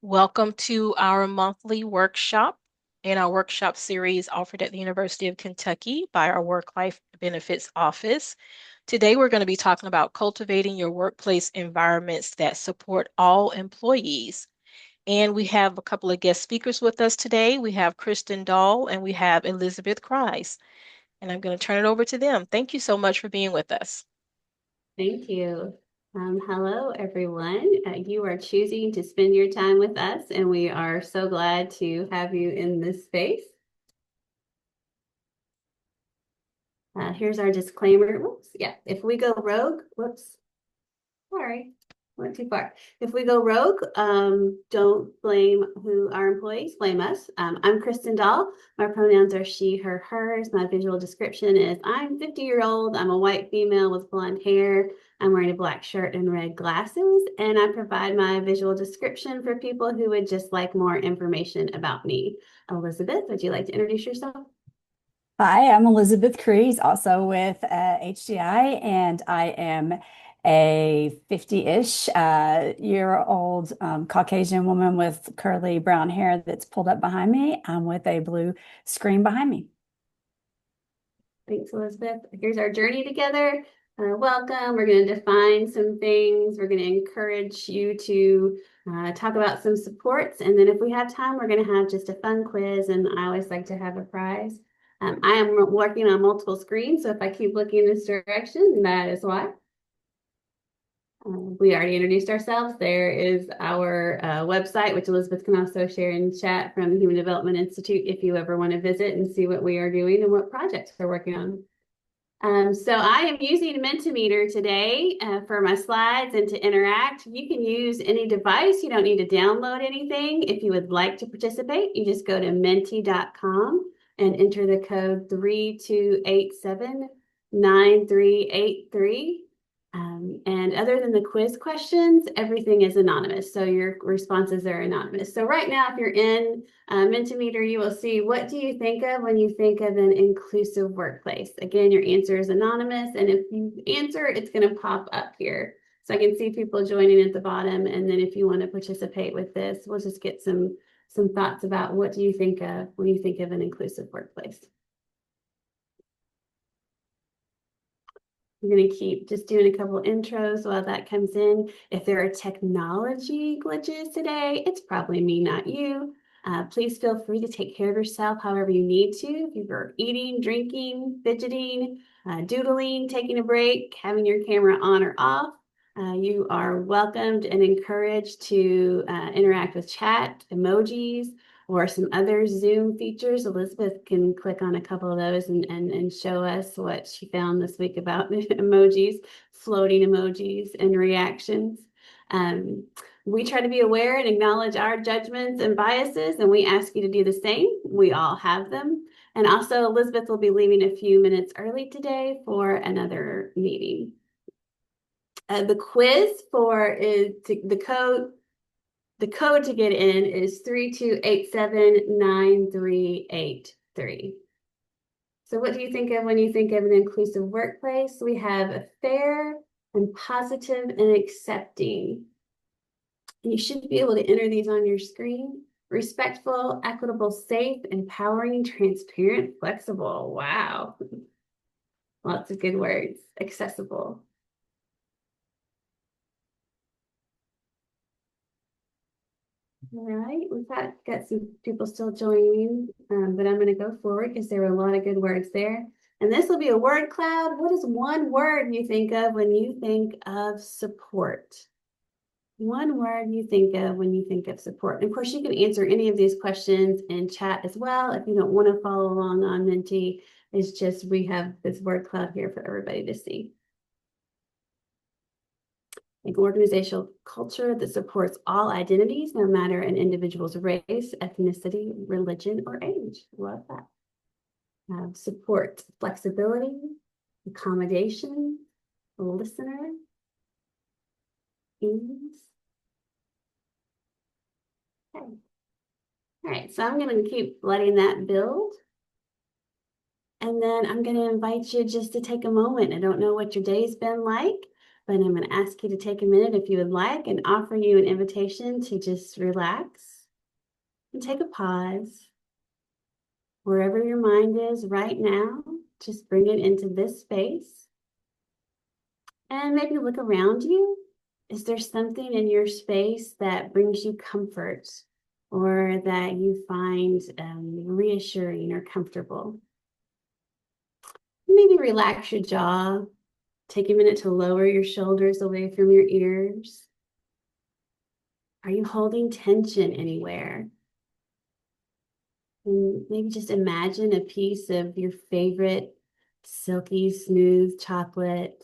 Welcome to our monthly workshop in our workshop series offered at the University of Kentucky by our Work-Life Benefits Office. Today, we're going to be talking about cultivating your workplace environments that support all employees. And we have a couple of guest speakers with us today. We have Kristen Dahl and we have Elizabeth Kries. And I'm going to turn it over to them. Thank you so much for being with us. Thank you. Hello, everyone. You are choosing to spend your time with us, and we are so glad to have you in this space. Here's our disclaimer. Whoops, yeah. If we go rogue, whoops, sorry, went too far. If we go rogue, don't blame who our employees, blame us. I'm Kristen Dahl. My pronouns are she, her, hers. My visual description is I'm 50-year-old. I'm a white female with blonde hair. I'm wearing a black shirt and red glasses, and I provide my visual description for people who would just like more information about me. Elizabeth, would you like to introduce yourself? Hi, I'm Elizabeth Kries, also with HDI, and I am a 50-ish year old Caucasian woman with curly brown hair that's pulled up behind me. I'm with a blue screen behind me. Thanks, Elizabeth. Here's our journey together. Welcome. We're going to define some things. We're going to encourage you to talk about some supports. And then if we have time, we're going to have just a fun quiz. And I always like to have a prize. I am working on multiple screens, so if I keep looking in this direction, that is why. We already introduced ourselves. There is our website, which Elizabeth can also share in chat, from the Human Development Institute if you ever want to visit and see what we are doing and what projects we're working on. So I am using Mentimeter today for my slides and to interact. You can use any device. You don't need to download anything. If you would like to participate, you just go to menti.com and enter the code 32879383. And other than the quiz questions, everything is anonymous. So your responses are anonymous. So right now, if you're in Mentimeter, you will see, what do you think of when you think of an inclusive workplace? Again, your answer is anonymous. And if you answer, it's going to pop up here. So I can see people joining at the bottom. And then if you want to participate with this, we'll just get some thoughts about what do you think of when you think of an inclusive workplace. I'm going to keep just doing a couple intros while that comes in. If there are technology glitches today, it's probably me, not you. Please feel free to take care of yourself however you need to. If you're eating, drinking, fidgeting, doodling, taking a break, having your camera on or off, you are welcomed and encouraged to interact with chat, emojis, or some other Zoom features. Elizabeth can click on a couple of those and show us what she found this week about emojis, floating emojis, and reactions. We try to be aware and acknowledge our judgments and biases, and we ask you to do the same. We all have them. And also, Elizabeth will be leaving a few minutes early today for another meeting. The quiz for the code to get in is 32879383. So what do you think of when you think of an inclusive workplace? We have a fair and positive and accepting. You should be able to enter these on your screen. Respectful, equitable, safe, empowering, transparent, flexible. Wow. Lots of good words. Accessible. All right, we've got some people still joining, but I'm going to go forward because there were a lot of good words there. And this will be a word cloud. What is one word you think of when you think of support? One word you think of when you think of support. And of course, you can answer any of these questions in chat as well. If you don't want to follow along on Menti, it's just we have this word cloud here for everybody to see. An organizational culture that supports all identities, no matter an individual's race, ethnicity, religion, or age. Love that. Support flexibility, accommodation, listener, ease. Okay. All right, so I'm going to keep letting that build. And then I'm going to invite you just to take a moment. I don't know what your day's been like, but I'm going to ask you to take a minute if you would like and offer you an invitation to just relax and take a pause. Wherever your mind is right now, just bring it into this space and maybe look around you. Is there something in your space that brings you comfort or that you find reassuring or comfortable? Maybe relax your jaw. Take a minute to lower your shoulders away from your ears. Are you holding tension anywhere? And maybe just imagine a piece of your favorite silky smooth chocolate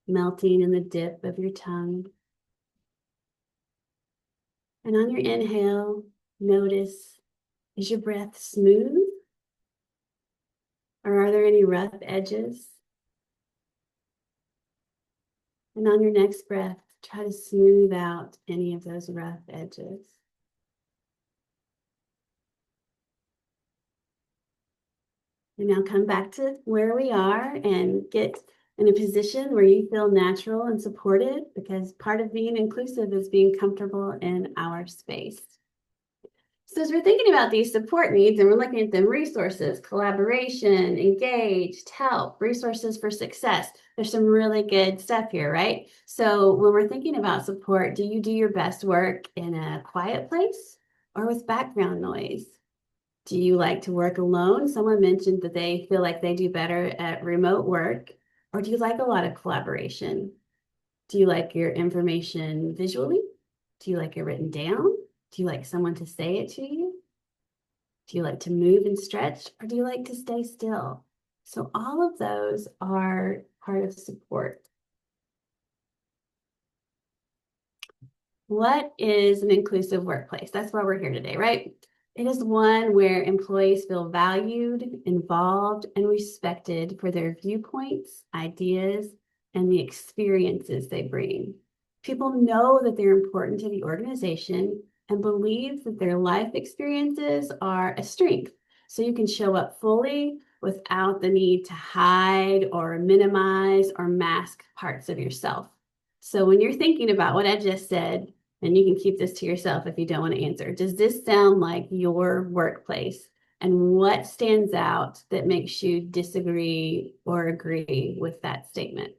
melting in the dip of your tongue. And on your inhale, notice, is your breath smooth? Or are there any rough edges? And on your next breath, try to smooth out any of those rough edges. And now come back to where we are and get in a position where you feel natural and supported, because part of being inclusive is being comfortable in our space. So as we're thinking about these support needs and we're looking at them, resources, collaboration, engaged, help, resources for success, there's some really good stuff here, right? So when we're thinking about support, do you do your best work in a quiet place or with background noise? Do you like to work alone? Someone mentioned that they feel like they do better at remote work. Or do you like a lot of collaboration? Do you like your information visually? Do you like it written down? Do you like someone to say it to you? Do you like to move and stretch? Or do you like to stay still? So all of those are part of support. What is an inclusive workplace? That's why we're here today, right? It is one where employees feel valued, involved, and respected for their viewpoints, ideas, and the experiences they bring. People know that they're important to the organization and believe that their life experiences are a strength. So you can show up fully without the need to hide or minimize or mask parts of yourself. So when you're thinking about what I just said, and you can keep this to yourself if you don't want to answer, does this sound like your workplace? And what stands out that makes you disagree or agree with that statement?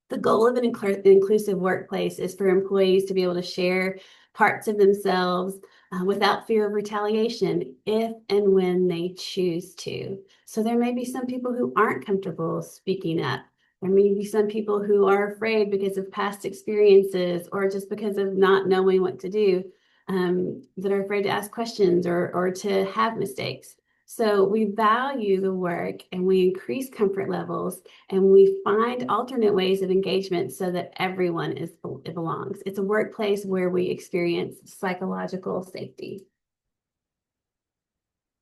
The goal of an inclusive workplace is for employees to be able to share parts of themselves without fear of retaliation if and when they choose to. So there may be some people who aren't comfortable speaking up. There may be some people who are afraid because of past experiences or just because of not knowing what to do, that are afraid to ask questions or to have mistakes. So we value the work and we increase comfort levels and we find alternate ways of engagement so that everyone it belongs. It's a workplace where we experience psychological safety.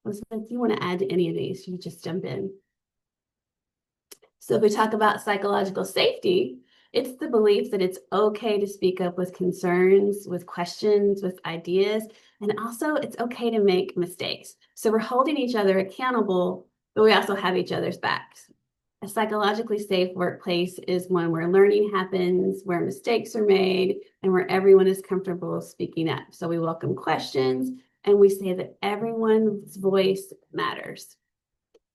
Elizabeth, if you want to add to any of these, you just jump in. So if we talk about psychological safety, it's the belief that it's okay to speak up with concerns, with questions, with ideas, and also it's okay to make mistakes. So we're holding each other accountable, but we also have each other's backs. A psychologically safe workplace is one where learning happens, where mistakes are made, and where everyone is comfortable speaking up. So we welcome questions and we say that everyone's voice matters.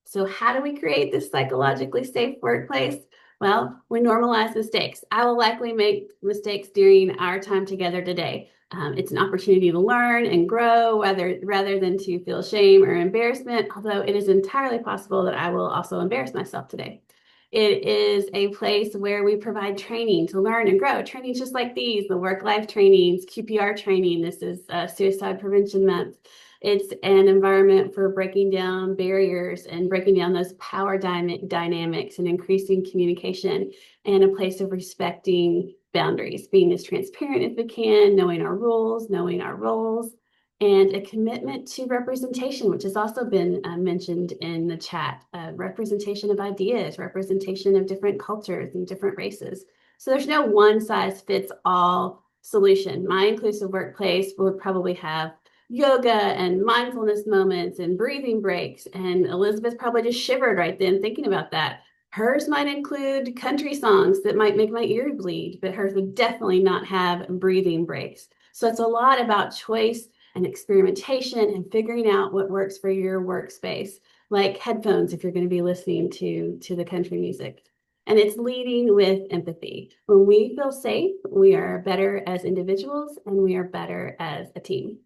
So how do we create this psychologically safe workplace? Well, we normalize mistakes. I will likely make mistakes during our time together today. It's an opportunity to learn and grow rather than to feel shame or embarrassment, although it is entirely possible that I will also embarrass myself today. It is a place where we provide training to learn and grow. Trainings just like these, the work-life trainings, QPR training. This is Suicide Prevention Month. It's an environment for breaking down barriers and breaking down those power dynamics and increasing communication, and a place of respecting boundaries, being as transparent as we can, knowing our rules, knowing our roles, and a commitment to representation, which has also been mentioned in the chat, representation of ideas, representation of different cultures and different races. So there's no one size fits all solution. My inclusive workplace would probably have yoga and mindfulness moments and breathing breaks. And Elizabeth probably just shivered right then thinking about that. Hers might include country songs that might make my ear bleed, but hers would definitely not have breathing breaks. So it's a lot about choice and experimentation and figuring out what works for your workspace, like headphones if you're going to be listening to the country music. And it's leading with empathy. When we feel safe, we are better as individuals and we are better as a team.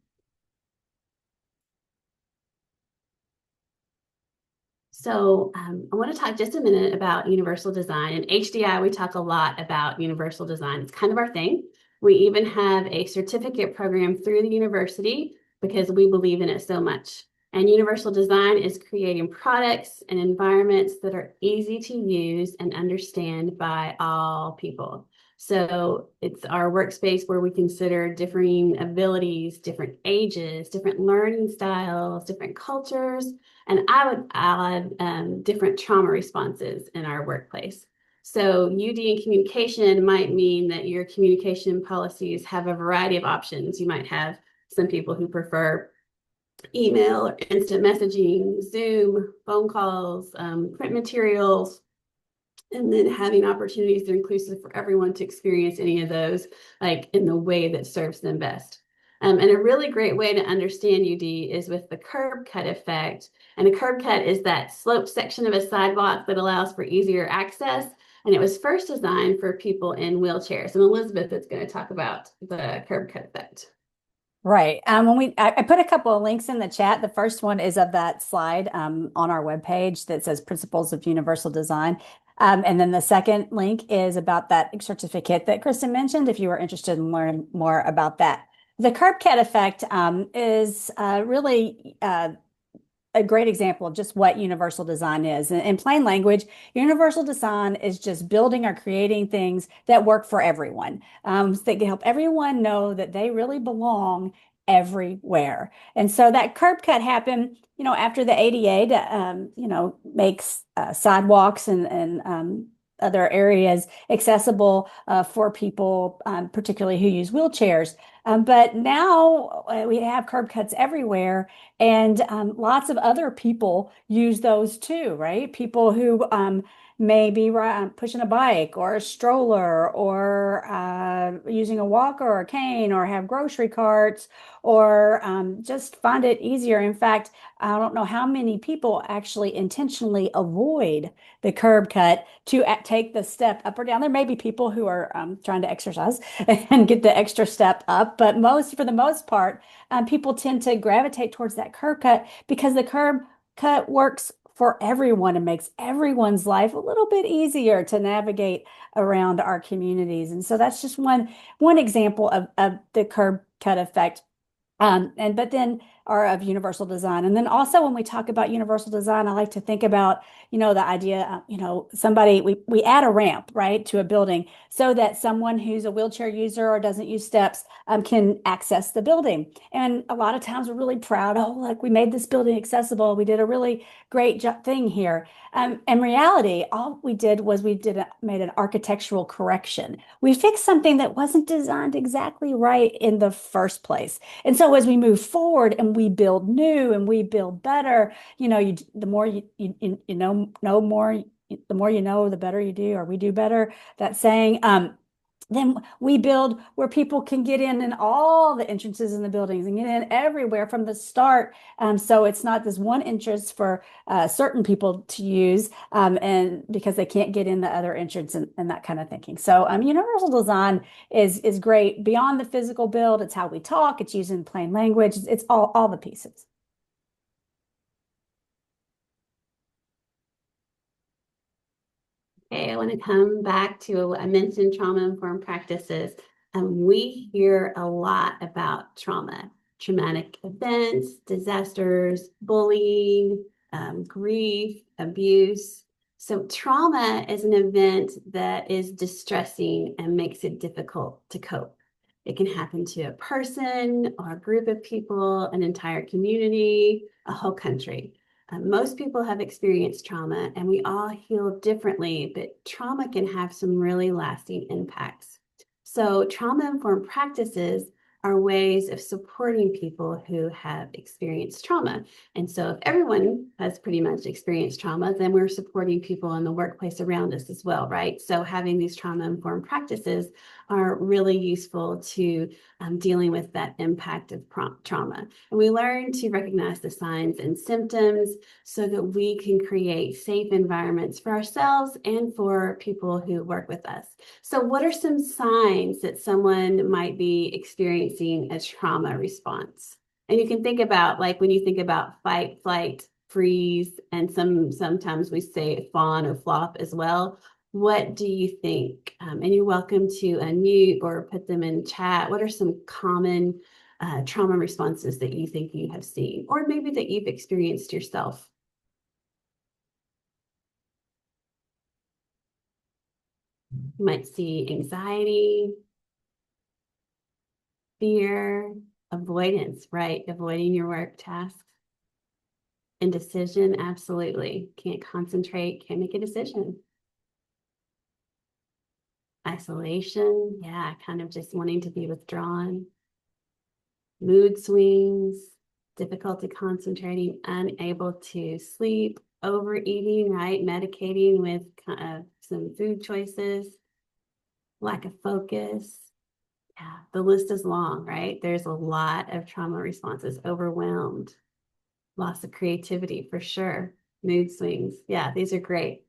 So I want to talk just a minute about universal design. In HDI, we talk a lot about universal design. It's kind of our thing. We even have a certificate program through the university because we believe in it so much. And universal design is creating products and environments that are easy to use and understand by all people. So it's our workspace where we consider differing abilities, different ages, different learning styles, different cultures, and I would add different trauma responses in our workplace. So UD in communication might mean that your communication policies have a variety of options. You might have some people who prefer email or instant messaging, Zoom, phone calls, print materials, and then having opportunities that are inclusive for everyone to experience any of those, like in the way that serves them best. And a really great way to understand UD is with the curb cut effect. And a curb cut is that sloped section of a sidewalk that allows for easier access. And it was first designed for people in wheelchairs. And Elizabeth is going to talk about the curb cut effect. Right. I put a couple of links in the chat. The first one is of that slide on our webpage that says Principles of Universal Design. And then the second link is about that certificate that Kristen mentioned, if you were interested in learning more about that. The curb cat effect is really a great example of just what universal design is. In plain language, universal design is just building or creating things that work for everyone, so they can help everyone know that they really belong everywhere. And so that curb cut happened, after the ADA, makes sidewalks and other areas accessible for people, particularly who use wheelchairs. But now we have curb cuts everywhere. And lots of other people use those too, right? People who may be pushing a bike or a stroller or using a walker or a cane or have grocery carts or just find it easier. In fact, I don't know how many people actually intentionally avoid the curb cut to take the step up or down. There may be people who are trying to exercise and get the extra step up, but for the most part, people tend to gravitate towards that curb cut because the curb cut works for everyone and makes everyone's life a little bit easier to navigate around our communities. And so that's just one example of the curb cut effect. But then are of universal design. And then also when we talk about universal design, I like to think about, the idea, we add a ramp, right, to a building so that someone who's a wheelchair user or doesn't use steps can access the building. And a lot of times we're really proud, oh, like we made this building accessible. We did a really great thing here. In reality, all we did was made an architectural correction. We fixed something that wasn't designed exactly right in the first place. And so as we move forward and we build new and we build better, the more you know more, the more you know, the better you do, or we do better. That saying. Then we build where people can get in all the entrances in the buildings and get in everywhere from the start. So it's not this one entrance for certain people to use, and because they can't get in the other entrance and that kind of thinking. So universal design is great beyond the physical build. It's how we talk. It's using plain language. It's all the pieces. Okay, I want to come back to, I mentioned trauma-informed practices. We hear a lot about trauma, traumatic events, disasters, bullying, grief, abuse. So trauma is an event that is distressing and makes it difficult to cope. It can happen to a person or a group of people, an entire community, a whole country. Most people have experienced trauma and we all heal differently, but trauma can have some really lasting impacts. So trauma-informed practices are ways of supporting people who have experienced trauma. And so if everyone has pretty much experienced trauma, then we're supporting people in the workplace around us as well, right? So having these trauma-informed practices are really useful to dealing with that impact of trauma. And we learn to recognize the signs and symptoms so that we can create safe environments for ourselves and for people who work with us. So what are some signs that someone might be experiencing a trauma response? And you can think about, like, when you think about fight, flight, freeze, and sometimes we say fawn or flop as well. What do you think? And you're welcome to unmute or put them in chat. What are some common trauma responses that you think you have seen, or maybe that you've experienced yourself? You might see anxiety, fear, avoidance, right? Avoiding your work tasks. Indecision, absolutely. Can't concentrate, can't make a decision. Isolation, yeah, kind of just wanting to be withdrawn. Mood swings, difficulty concentrating, unable to sleep, overeating, right? Medicating with some food choices, lack of focus. Yeah, the list is long, right? There's a lot of trauma responses. Overwhelmed, loss of creativity for sure, mood swings. Yeah, these are great.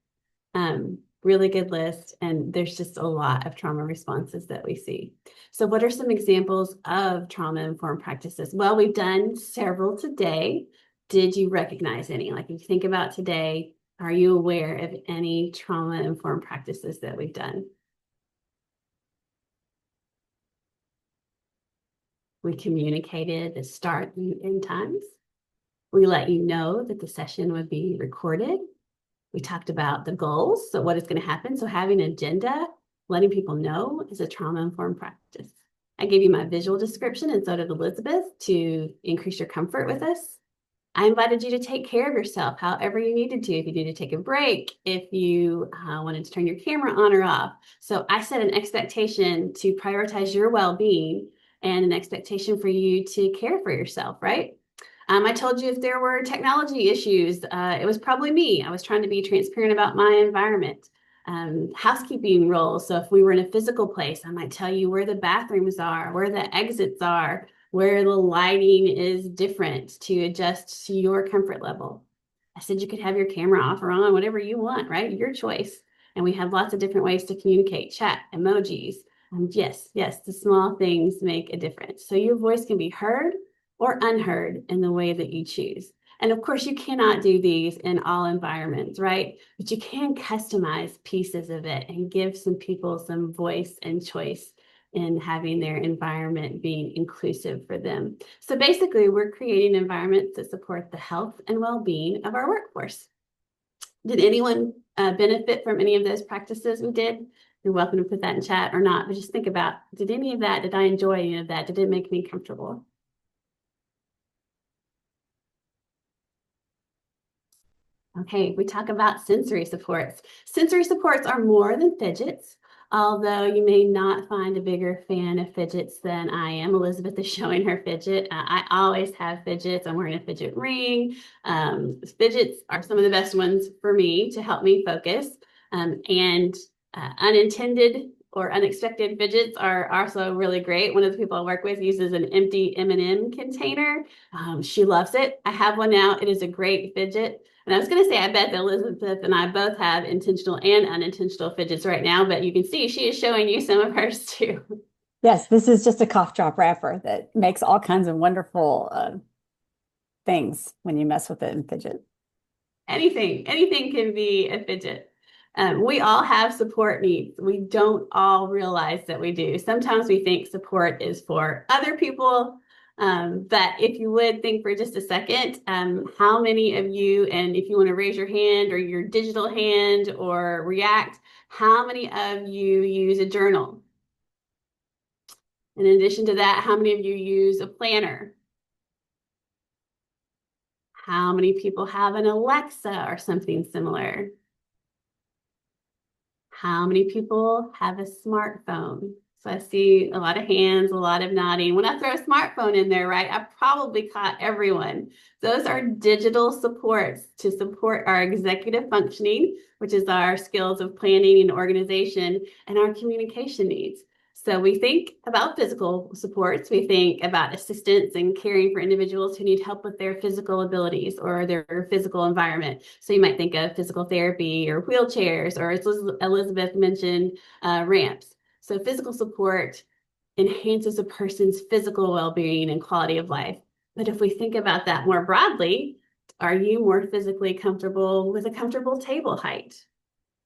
Really good list. And there's just a lot of trauma responses that we see. So what are some examples of trauma-informed practices? Well, we've done several today. Did you recognize any? Like, if you think about today, are you aware of any trauma-informed practices that we've done? We communicated the start and end times. We let you know that the session would be recorded. We talked about the goals, so what is going to happen. So having an agenda, letting people know, is a trauma-informed practice. I gave you my visual description, and so did Elizabeth, to increase your comfort with us. I invited you to take care of yourself however you needed to. If you needed to take a break, if you wanted to turn your camera on or off. So I set an expectation to prioritize your well-being and an expectation for you to care for yourself, right? I told you if there were technology issues, it was probably me. I was trying to be transparent about my environment. Housekeeping roles. So if we were in a physical place, I might tell you where the bathrooms are, where the exits are, where the lighting is different to adjust to your comfort level. I said you could have your camera off or on, whatever you want, right? Your choice. And we have lots of different ways to communicate, chat, emojis. Yes, the small things make a difference. So your voice can be heard or unheard in the way that you choose. And of course, you cannot do these in all environments, right? But you can customize pieces of it and give some people some voice and choice in having their environment being inclusive for them. So basically, we're creating environments that support the health and well-being of our workforce. Did anyone benefit from any of those practices we did? You're welcome to put that in chat or not, but just think about, did any of that, did I enjoy any of that? Did it make me comfortable? Okay, we talk about sensory supports. Sensory supports are more than fidgets, although you may not find a bigger fan of fidgets than I am. Elizabeth is showing her fidget. I always have fidgets. I'm wearing a fidget ring. Fidgets are some of the best ones for me to help me focus. And unintended or unexpected fidgets are also really great. One of the people I work with uses an empty M&M container. She loves it. I have one now. It is a great fidget. And I was going to say, I bet that Elizabeth and I both have intentional and unintentional fidgets right now, but you can see she is showing you some of hers too. Yes, this is just a cough drop wrapper that makes all kinds of wonderful things when you mess with it and fidget. Anything can be a fidget. We all have support needs. We don't all realize that we do. Sometimes we think support is for other people. But if you would think for just a second, how many of you, and if you want to raise your hand or your digital hand or react, how many of you use a journal? In addition to that, how many of you use a planner? How many people have an Alexa or something similar? How many people have a smartphone? So I see a lot of hands, a lot of nodding. When I throw a smartphone in there, right, I probably caught everyone. Those are digital supports to support our executive functioning, which is our skills of planning and organization, and our communication needs. So we think about physical supports, we think about assistance and caring for individuals who need help with their physical abilities or their physical environment. So you might think of physical therapy or wheelchairs, or as Elizabeth mentioned, ramps. So physical support enhances a person's physical well-being and quality of life. But if we think about that more broadly, are you more physically comfortable with a comfortable table height?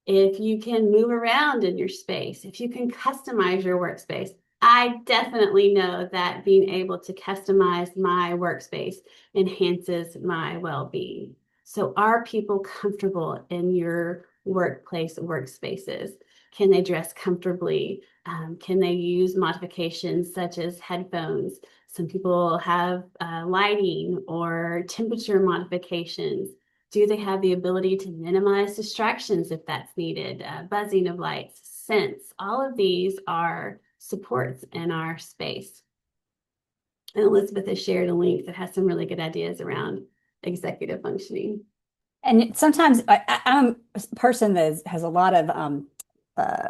If you can move around in your space, if you can customize your workspace. I definitely know that being able to customize my workspace enhances my well-being. So are people comfortable in your workplace workspaces? Can they dress comfortably? Can they use modifications such as headphones? Some people have lighting or temperature modifications. Do they have the ability to minimize distractions if that's needed? Buzzing of lights, scents, all of these are supports in our space. And Elizabeth has shared a link that has some really good ideas around executive functioning. And sometimes I'm a person that has a lot of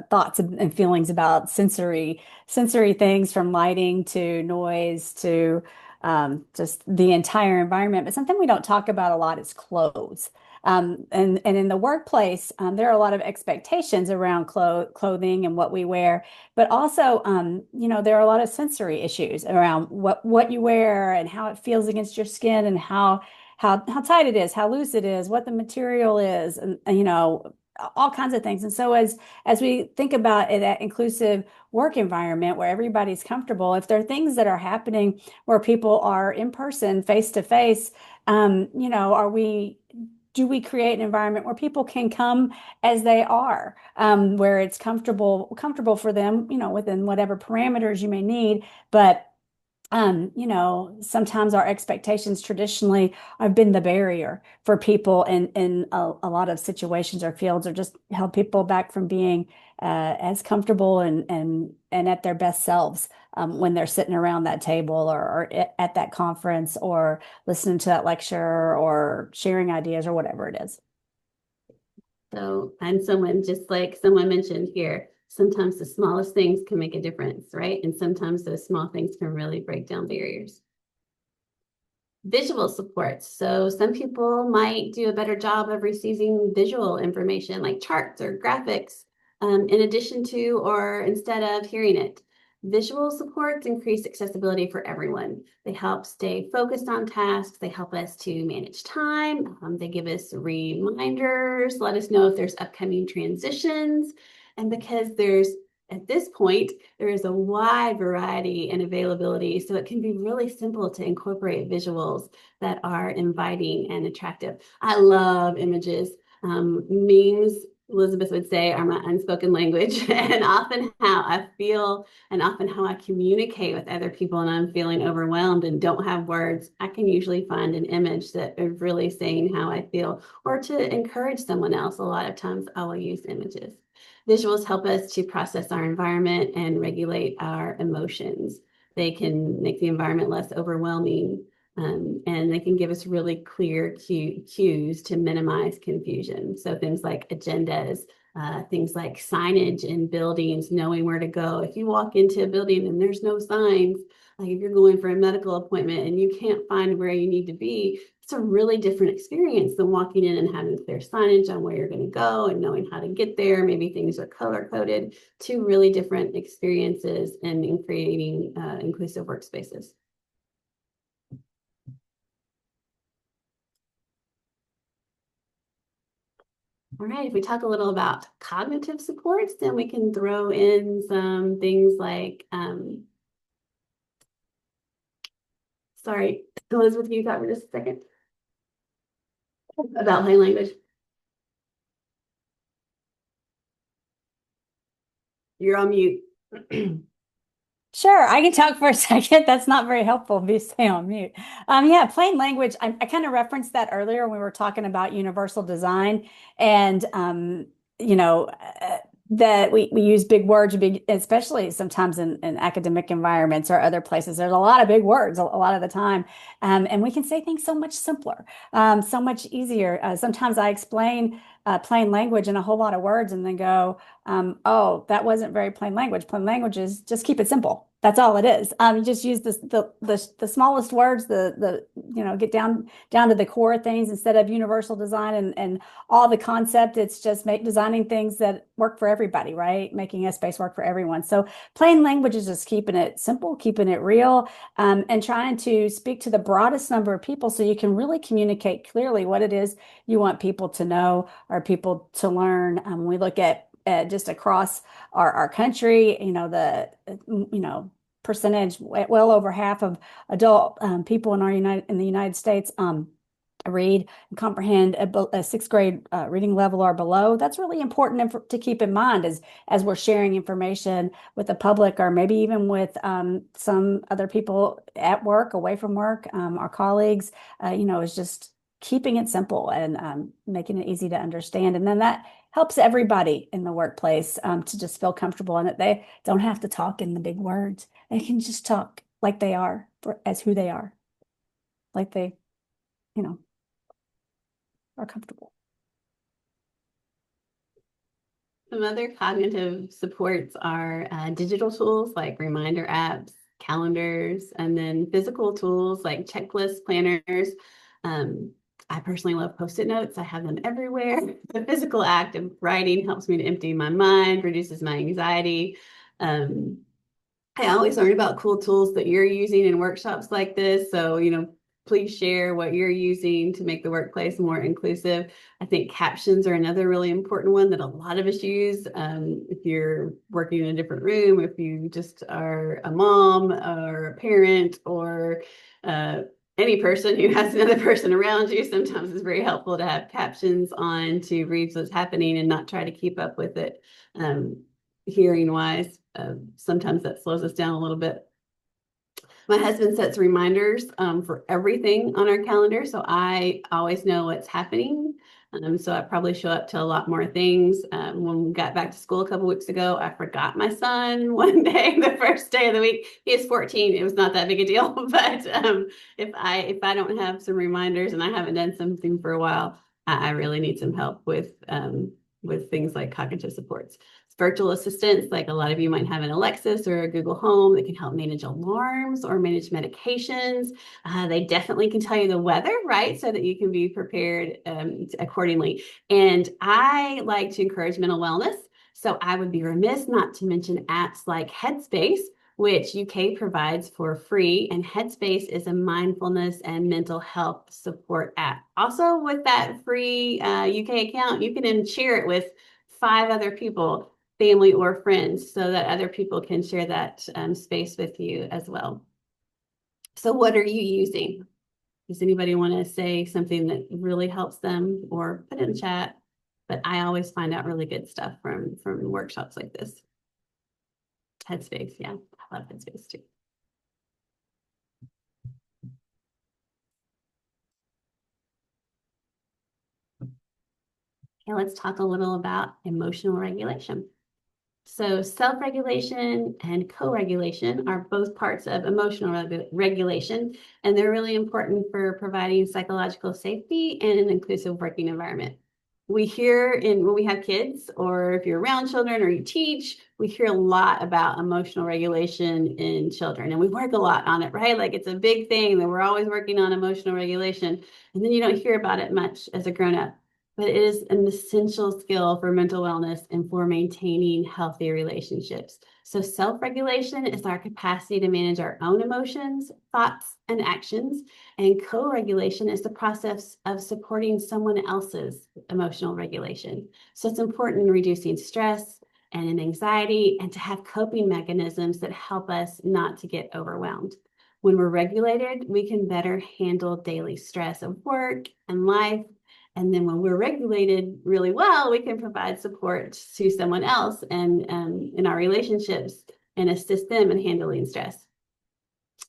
thoughts and feelings about sensory things, from lighting to noise to just the entire environment. But something we don't talk about a lot is clothes. And in the workplace, there are a lot of expectations around clothing and what we wear, but also, there are a lot of sensory issues around what you wear and how it feels against your skin, and how tight it is, how loose it is, what the material is, and all kinds of things. And so as we think about that inclusive work environment where everybody's comfortable, if there are things that are happening where people are in person, face to face, are we do we create an environment where people can come as they are, where it's comfortable for them, within whatever parameters you may need, but sometimes our expectations traditionally have been the barrier for people in a lot of situations or fields, or just held people back from being as comfortable and at their best selves when they're sitting around that table, or at that conference, or listening to that lecture, or sharing ideas, or whatever it is. So I'm someone, just like someone mentioned here, sometimes the smallest things can make a difference, right? And sometimes those small things can really break down barriers. Visual supports. So some people might do a better job of receiving visual information like charts or graphics, in addition to or instead of hearing it. Visual supports increase accessibility for everyone. They help stay focused on tasks. They help us to manage time. They give us reminders, let us know if there's upcoming transitions. And because at this point, there is a wide variety and availability, so it can be really simple to incorporate visuals that are inviting and attractive. I love images. Memes, Elizabeth would say, are my unspoken language, and often how I feel and often how I communicate with other people, and I'm feeling overwhelmed and don't have words. I can usually find an image that is really saying how I feel, or to encourage someone else. A lot of times I will use images. Visuals help us to process our environment and regulate our emotions. They can make the environment less overwhelming, and they can give us really clear cues to minimize confusion. So things like agendas, things like signage in buildings, knowing where to go. If you walk into a building and there's no signs, like if you're going for a medical appointment and you can't find where you need to be, it's a really different experience than walking in and having clear signage on where you're going to go and knowing how to get there. Maybe things are color coded. Two really different experiences in creating inclusive workspaces. All right, if we talk a little about cognitive supports, then we can throw in some things like, sorry, Elizabeth, can you talk for just a second about plain language? You're on mute. Sure, I can talk for a second. That's not very helpful if you stay on mute. Yeah, plain language. I kind of referenced that earlier when we were talking about universal design, and you know, uh, that we use big words, big, especially sometimes in academic environments or other places. There's a lot of big words a lot of the time, and we can say things so much simpler, so much easier. Sometimes I explain plain language in a whole lot of words, and then go, "Oh, that wasn't very plain language. Plain language is just keep it simple. That's all it is. You just use the smallest words, get down to the core things instead of universal design and all the concept. It's just designing things that work for everybody, right? Making a space work for everyone. So plain language is just keeping it simple, keeping it real, and trying to speak to the broadest number of people so you can really communicate clearly what it is you want people to know or people to learn. We look at just across our country, percentage, well over half of adult people in the United States read and comprehend a sixth grade reading level or below. That's really important to keep in mind as we're sharing information with the public or maybe even with some other people at work, away from work, our colleagues, is just keeping it simple and making it easy to understand. And then that helps everybody in the workplace to just feel comfortable and that they don't have to talk in the big words. They can just talk like they are as who they are, like they, you know, are comfortable. Some other cognitive supports are digital tools like reminder apps, calendars, and then physical tools like checklists, planners. I personally love Post-it notes. I have them everywhere. The physical act of writing helps me to empty my mind, reduces my anxiety. I always learn about cool tools that you're using in workshops like this. So, please share what you're using to make the workplace more inclusive. I think captions are another really important one that a lot of us use. If you're working in a different room, if you just are a mom or a parent or any person who has another person around you, sometimes it's very helpful to have captions on to read what's happening and not try to keep up with it. Hearing wise, sometimes that slows us down a little bit. My husband sets reminders for everything on our calendar, so I always know what's happening. So I probably show up to a lot more things. When we got back to school a couple weeks ago, I forgot my son one day, the first day of the week. He is 14. It was not that big a deal, but if I don't have some reminders and I haven't done something for a while, I really need some help with things like cognitive supports. Virtual assistants, like a lot of you might have an Alexis or a Google Home that can help manage alarms or manage medications. They definitely can tell you the weather, right? So that you can be prepared accordingly. And I like to encourage mental wellness. So I would be remiss not to mention apps like Headspace, which UK provides for free. And Headspace is a mindfulness and mental health support app. Also, with that free UK account, you can share it with 5 other people, family or friends, so that other people can share that space with you as well. So what are you using? Does anybody want to say something that really helps them or put it in the chat? But I always find out really good stuff from workshops like this. Headspace, yeah, I love Headspace too. Okay, let's talk a little about emotional regulation. So self-regulation and co-regulation are both parts of emotional regulation, and they're really important for providing psychological safety and an inclusive working environment. We hear when we have kids, or if you're around children or you teach, we hear a lot about emotional regulation in children, and we work a lot on it, right? Like it's a big thing that we're always working on emotional regulation, and then you don't hear about it much as a grown-up. But it is an essential skill for mental wellness and for maintaining healthy relationships. So self-regulation is our capacity to manage our own emotions, thoughts, and actions. And co-regulation is the process of supporting someone else's emotional regulation. So it's important in reducing stress and in anxiety and to have coping mechanisms that help us not to get overwhelmed. When we're regulated, we can better handle daily stress of work and life. And then when we're regulated really well, we can provide support to someone else and in our relationships and assist them in handling stress.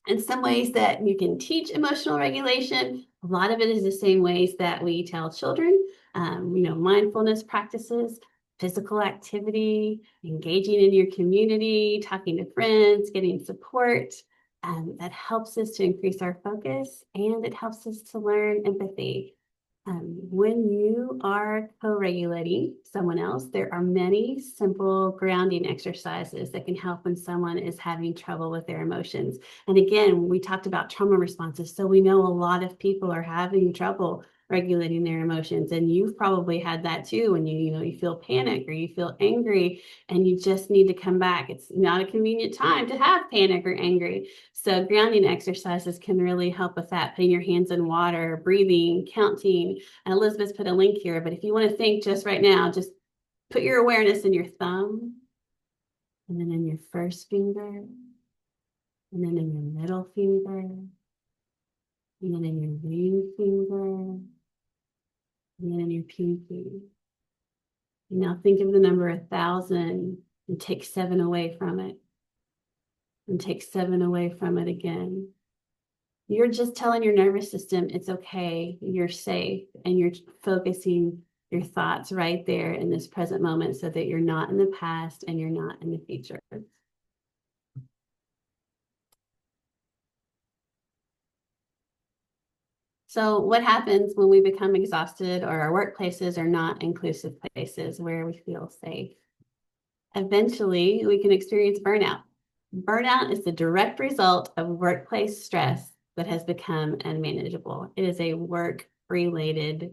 And some ways that you can teach emotional regulation, a lot of it is the same ways that we tell children, mindfulness practices, physical activity, engaging in your community, talking to friends, getting support. That helps us to increase our focus, and it helps us to learn empathy. When you are co-regulating someone else, there are many simple grounding exercises that can help when someone is having trouble with their emotions. And again, we talked about trauma responses, so we know a lot of people are having trouble regulating their emotions, and you've probably had that too when you feel panic or you feel angry and you just need to come back. It's not a convenient time to have panic or angry. So grounding exercises can really help with that, putting your hands in water, breathing, counting. And Elizabeth's put a link here, but if you want to think just right now, just put your awareness in your thumb, and then in your first finger, and then in your middle finger, and then in your ring finger, and then in your pinky. And now think of the number 1,000 and take 7 away from it. And take 7 away from it again. You're just telling your nervous system it's okay, you're safe, and you're focusing your thoughts right there in this present moment so that you're not in the past and you're not in the future. So what happens when we become exhausted or our workplaces are not inclusive places where we feel safe? Eventually, we can experience burnout. Burnout is the direct result of workplace stress that has become unmanageable. It is a work-related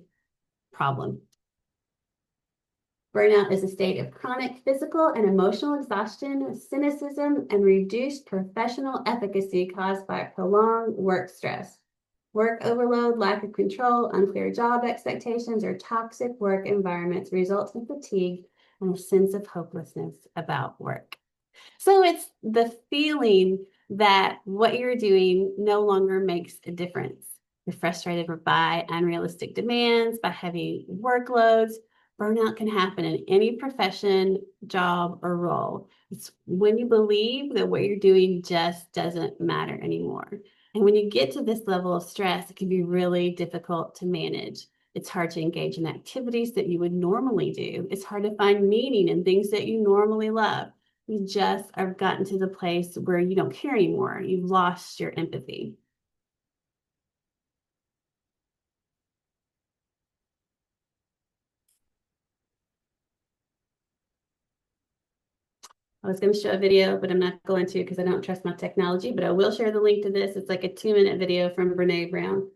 problem. Burnout is a state of chronic physical and emotional exhaustion, cynicism, and reduced professional efficacy caused by prolonged work stress. Work overload, lack of control, unclear job expectations, or toxic work environments results in fatigue and a sense of hopelessness about work. So it's the feeling that what you're doing no longer makes a difference. You're frustrated by unrealistic demands, by heavy workloads. Burnout can happen in any profession, job, or role. It's when you believe that what you're doing just doesn't matter anymore. And when you get to this level of stress, it can be really difficult to manage. It's hard to engage in activities that you would normally do. It's hard to find meaning in things that you normally love. You just have gotten to the place where you don't care anymore. You've lost your empathy. I was going to show a video, but I'm not going to because I don't trust my technology, but I will share the link to this. It's like a 2-minute video from Brene Brown.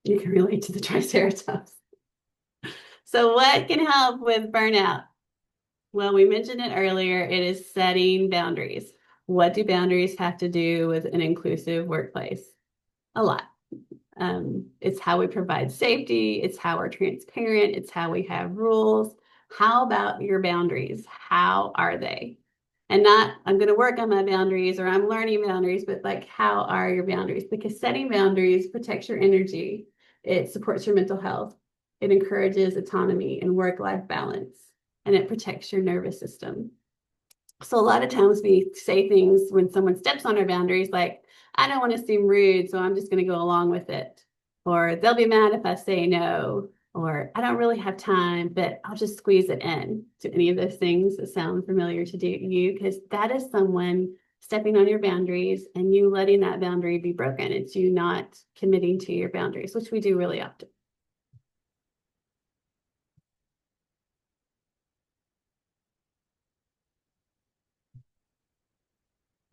You can relate to the Triceratops. So what can help with burnout? Well, we mentioned it earlier. It is setting boundaries. What do boundaries have to do with an inclusive workplace? A lot. It's how we provide safety. It's how we're transparent. It's how we have rules. How about your boundaries? How are they? And not, I'm going to work on my boundaries or I'm learning boundaries, but like, how are your boundaries? Because setting boundaries protects your energy. It supports your mental health. It encourages autonomy and work-life balance, and it protects your nervous system. So a lot of times we say things when someone steps on our boundaries, like, I don't want to seem rude, so I'm just going to go along with it. Or they'll be mad if I say no. Or I don't really have time, but I'll just squeeze it in. To any of those things that sound familiar to you, because that is someone stepping on your boundaries and you letting that boundary be broken. It's you not committing to your boundaries, which we do really often.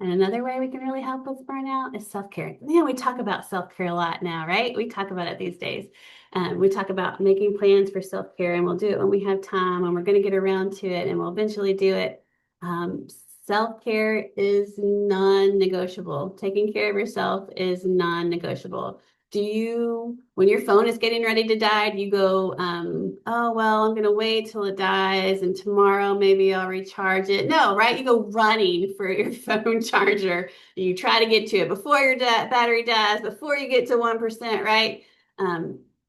And another way we can really help with burnout is self-care. We talk about self-care a lot now, right? We talk about it these days. We talk about making plans for self-care, and we'll do it when we have time, and we're going to get around to it, and we'll eventually do it. Um, Self-care is non-negotiable. Taking care of yourself is non-negotiable. When your phone is getting ready to die, do you go, oh, well, I'm going to wait till it dies and tomorrow maybe I'll recharge it? No, right? You go running for your phone charger. You try to get to it before your battery dies, before you get to 1%, right?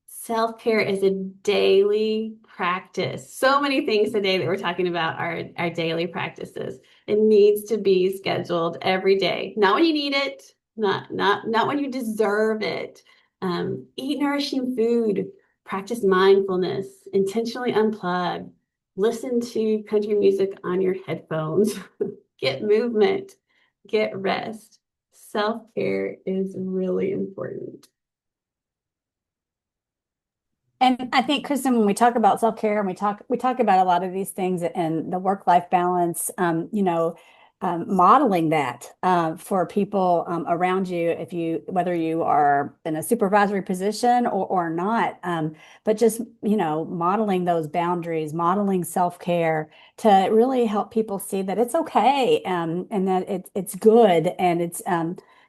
Self-care is a daily practice. So many things today that we're talking about are daily practices. It needs to be scheduled every day, not when you need it, not when you deserve it. Eat nourishing food, practice mindfulness, intentionally unplug, Listen to country music on your headphones. Get movement, get rest. Self-care is really important. And I think, Kristen, when we talk about self-care and we talk about a lot of these things and the work-life balance, modeling that for people around you, if you whether you are in a supervisory position or not, but just modeling those boundaries, modeling self-care to really help people see that it's okay, and that it's good, and it's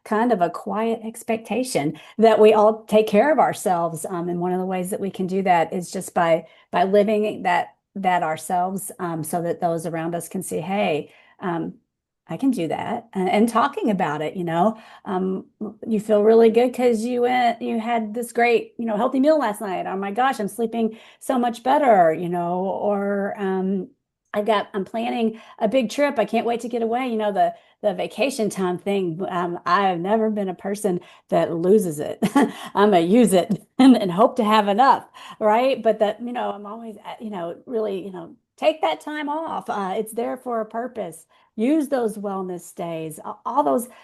kind of a quiet expectation that we all take care of ourselves. And one of the ways that we can do that is just by living that ourselves, so that those around us can see, hey, I can do that, and talking about it. You feel really good because you had this great, healthy meal last night. Oh my gosh, I'm sleeping so much better. Or I'm planning a big trip. I can't wait to get away. The vacation time thing. I've never been a person that loses it. I'm gonna use it and hope to have enough, right? But that, I'm always, really, take that time off. It's there for a purpose. Use those wellness days. All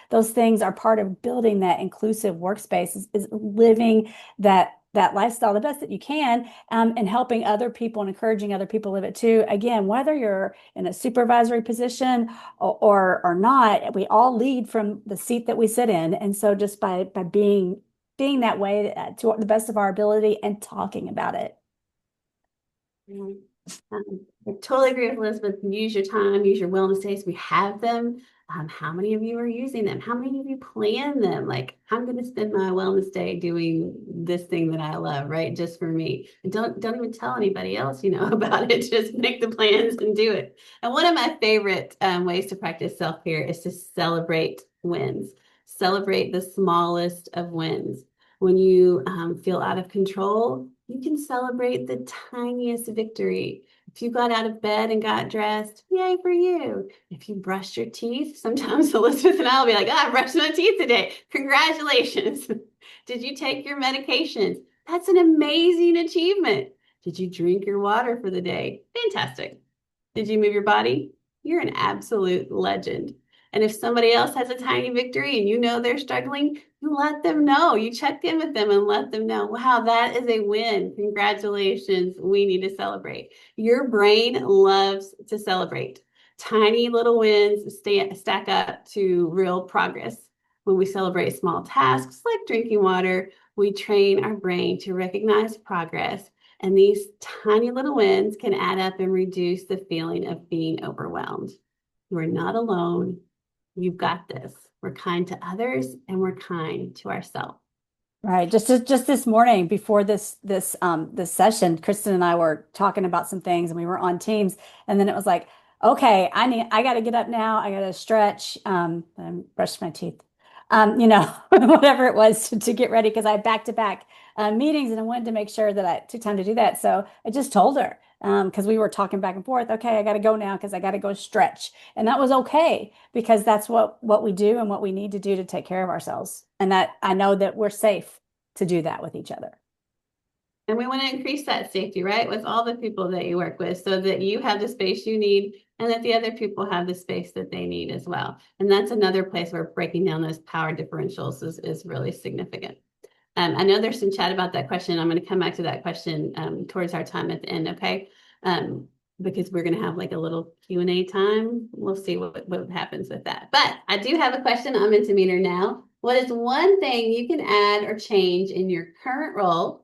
those things are part of building that inclusive workspace. Is living that lifestyle the best that you can, and helping other people and encouraging other people live it too. Again, whether you're in a supervisory position or not, we all lead from the seat that we sit in. And so just by being that way, to the best of our ability, and talking about it. Mhm. I totally agree with Elizabeth. Use your time, use your wellness days. We have them. How many of you are using them? How many of you plan them? Like, I'm going to spend my wellness day doing this thing that I love, right? Just for me. And don't even tell anybody else, about it. Just make the plans and do it. And one of my favorite ways to practice self-care is to celebrate wins. Celebrate the smallest of wins. When you feel out of control, you can celebrate the tiniest victory. If you got out of bed and got dressed, yay for you. If you brushed your teeth, sometimes Elizabeth and I will be like, I brushed my teeth today. Congratulations. Did you take your medications? That's an amazing achievement. Did you drink your water for the day? Fantastic. Did you move your body? You're an absolute legend. And if somebody else has a tiny victory and they're struggling, you let them know. You check in with them and let them know, wow, that is a win. Congratulations. We need to celebrate. Your brain loves to celebrate. Tiny little wins stack up to real progress. When we celebrate small tasks like drinking water, we train our brain to recognize progress, and these tiny little wins can add up and reduce the feeling of being overwhelmed. You are not alone. You've got this. We're kind to others and we're kind to ourselves. Right. Just this morning before this session, Kristen and I were talking about some things, and we were on Teams, and then it was like, okay, I got to get up now. I got to stretch, and brush my teeth, whatever it was to get ready, because I had back-to-back meetings, and I wanted to make sure that I took time to do that. So I just told her, because we were talking back and forth. Okay, I got to go now because I got to go stretch, and that was okay, because that's what we do and what we need to do to take care of ourselves. And that I know that we're safe to do that with each other. And we want to increase that safety, right? With all the people that you work with, so that you have the space you need and that the other people have the space that they need as well. And that's another place where breaking down those power differentials is really significant. I know there's some chat about that question. I'm going to come back to that question towards our time at the end, okay? Because we're going to have like a little Q&A time. We'll see what happens with that. But I do have a question on Mentimeter now. What is one thing you can add or change in your current role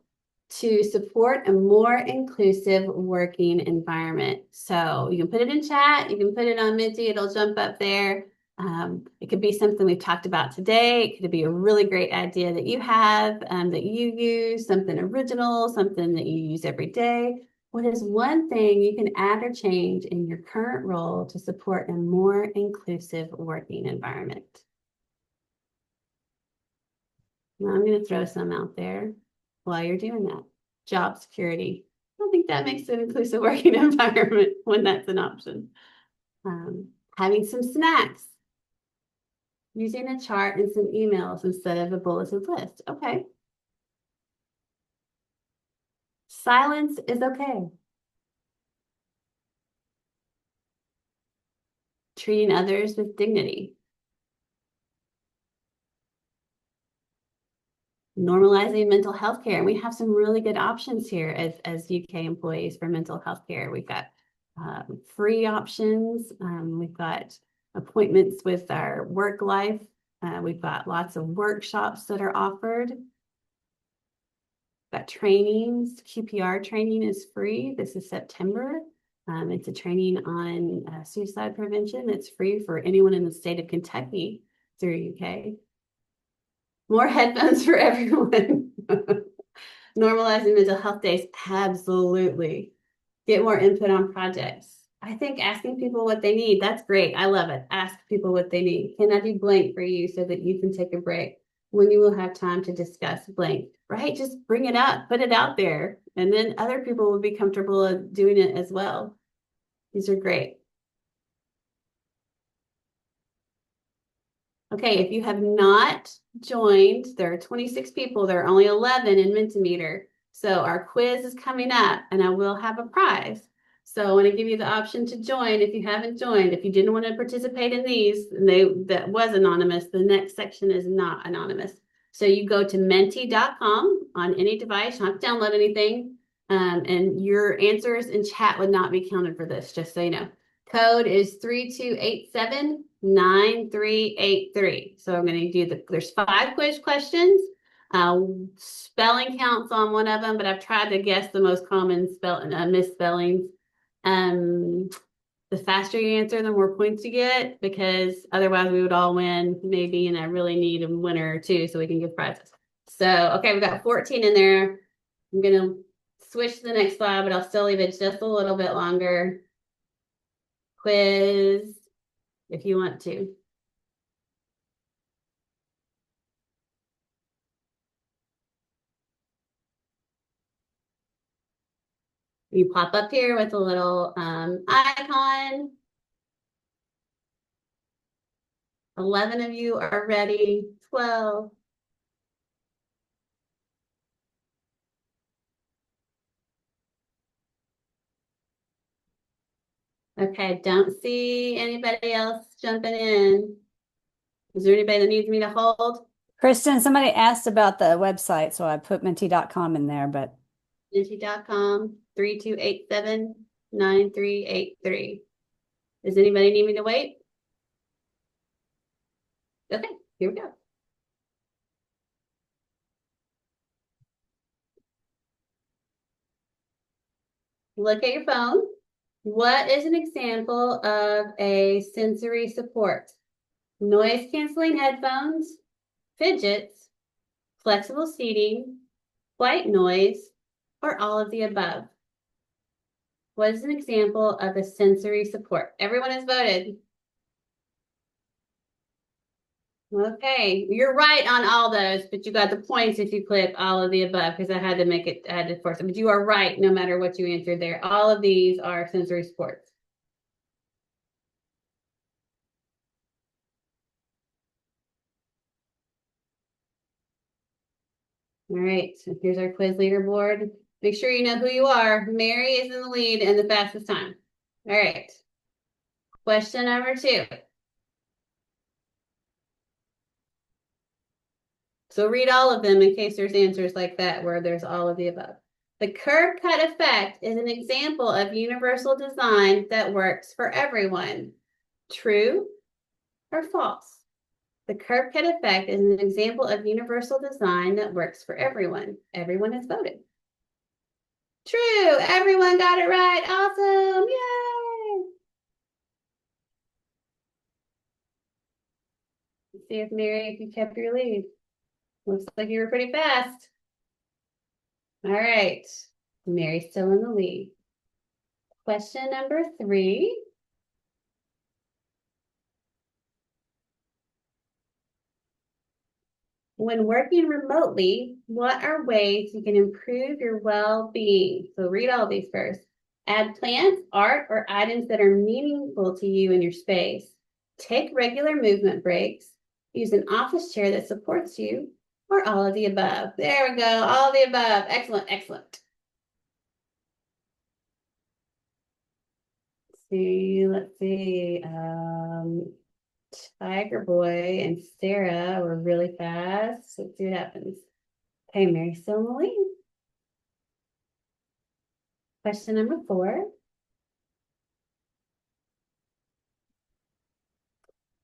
to support a more inclusive working environment? So you can put it in chat. You can put it on Menti. It'll jump up there. It could be something we've talked about today. It could be a really great idea that you have, that you use, something original, something that you use every day. What is one thing you can add or change in your current role to support a more inclusive working environment? Now I'm going to throw some out there while you're doing that. Job security. I don't think that makes an inclusive working environment when that's an option. Having some snacks. Using a chart and some emails instead of a bulleted list. Okay. Silence is okay. treating others with dignity. Normalizing mental health care. And we have some really good options here as UK employees for mental health care. We've got free options. We've got appointments with our work life. We've got lots of workshops that are offered. Got trainings. QPR training is free. This is September. It's a training on suicide prevention. It's free for anyone in the state of Kentucky through UK. More headphones for everyone. Normalizing mental health days, absolutely. Get more input on projects. I think asking people what they need, that's great. I love it. Ask people what they need. Can I do blank for you so that you can take a break when you will have time to discuss blank, right? Just bring it up, put it out there, and then other people will be comfortable doing it as well. These are great. Okay, if you have not joined, there are 26 people, there are only 11 in Mentimeter. So our quiz is coming up and I will have a prize. So I want to give you the option to join if you haven't joined. If you didn't want to participate in these, and that was anonymous, the next section is not anonymous. So you go to menti.com on any device, you don't have to download anything, and your answers in chat would not be counted for this, just so you know. Code is 3287-9383. So I'm going to do there's 5 quiz questions. Spelling counts on one of them, but I've tried to guess the most common misspellings. The faster you answer, the more points you get, because otherwise we would all win maybe, and I really need a winner or two so we can give prizes. So, okay, we've got 14 in there. I'm going to switch to the next slide, but I'll still leave it just a little bit longer. Quiz, if you want to. You pop up here with a little icon. 11 of you are ready. 12. Okay, don't see anybody else jumping in. Is there anybody that needs me to hold? Kristen, somebody asked about the website, so I put menti.com in there, but Menti.com 3287-9383. Does anybody need me to wait? Okay, here we go. Look at your phone. What is an example of a sensory support? Noise canceling headphones, fidgets, flexible seating, white noise, or all of the above? What is an example of a sensory support? Everyone has voted. Okay, you're right on all those, but you got the points if you click all of the above, because I had to force it. But you are right no matter what you answered there. All of these are sensory supports. All right, so here's our quiz leaderboard. Make sure you know who you are. Mary is in the lead and the fastest time. All right. Question number 2. So read all of them in case there's answers like that where there's all of the above. The curb cut effect is an example of universal design that works for everyone. True or false? The curb cut effect is an example of universal design that works for everyone. Everyone has voted. True. Everyone got it right. Awesome. Yay. Let's see if Mary, if you kept your lead. Looks like you were pretty fast. All right. Mary's still in the lead. Question number 3. When working remotely, what are ways you can improve your well-being? So read all these first. Add plants, art, or items that are meaningful to you in your space. Take regular movement breaks. Use an office chair that supports you, or all of the above. There we go, all of the above. Excellent, excellent. Let's see. Let's see. Tiger Boy and Sarah were really fast. Let's see what happens. Okay, Mary Emily. Question number 4.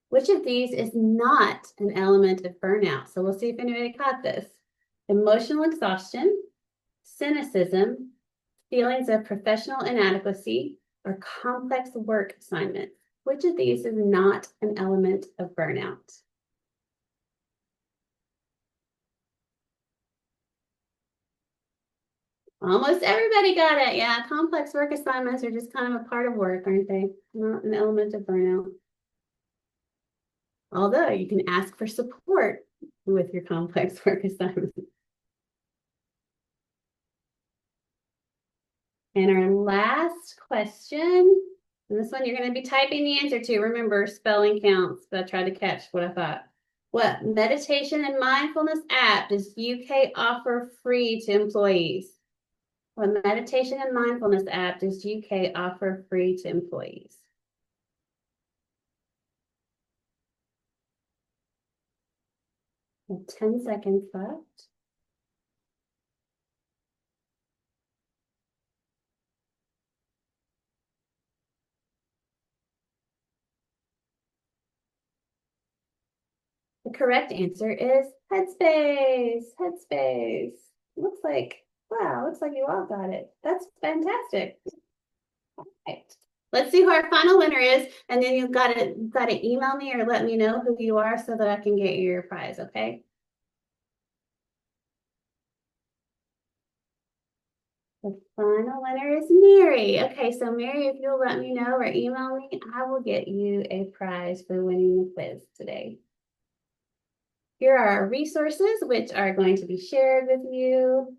Which of these is not an element of burnout? So we'll see if anybody caught this. Emotional exhaustion, cynicism, feelings of professional inadequacy, or complex work assignments. Which of these is not an element of burnout? Almost everybody got it. Yeah, complex work assignments are just kind of a part of work, aren't they? Not an element of burnout. Although you can ask for support with your complex work assignments. And our last question, and this one you're going to be typing the answer to. Remember, spelling counts, but I tried to catch what I thought. What meditation and mindfulness app does UK offer free to employees? What meditation and mindfulness app does UK offer free to employees? We have 10 seconds left. The correct answer is Headspace. Headspace. Looks like you all got it. That's fantastic. All right. Let's see who our final winner is, and then you've got to email me or let me know who you are so that I can get you your prize, okay? The final winner is Mary. Okay, so Mary, if you'll let me know or email me, I will get you a prize for winning the quiz today. Here are our resources, which are going to be shared with you.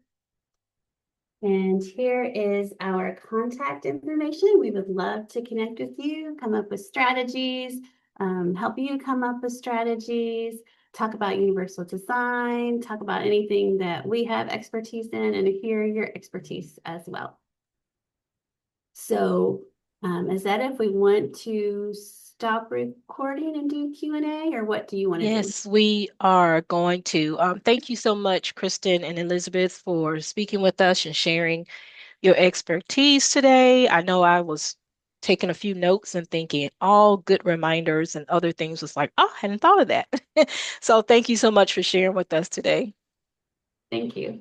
And here is our contact information. We would love to connect with you, come up with strategies, help you come up with strategies, talk about universal design, talk about anything that we have expertise in, and hear your expertise as well. So, is that if we want to stop recording and do Q&A, or what do you want to do? Yes, we are going to. Thank you so much, Kristen and Elizabeth, for speaking with us and sharing your expertise today. I know I was taking a few notes and thinking all good reminders and other things was like, oh, I hadn't thought of that. So thank you so much for sharing with us today. Thank you.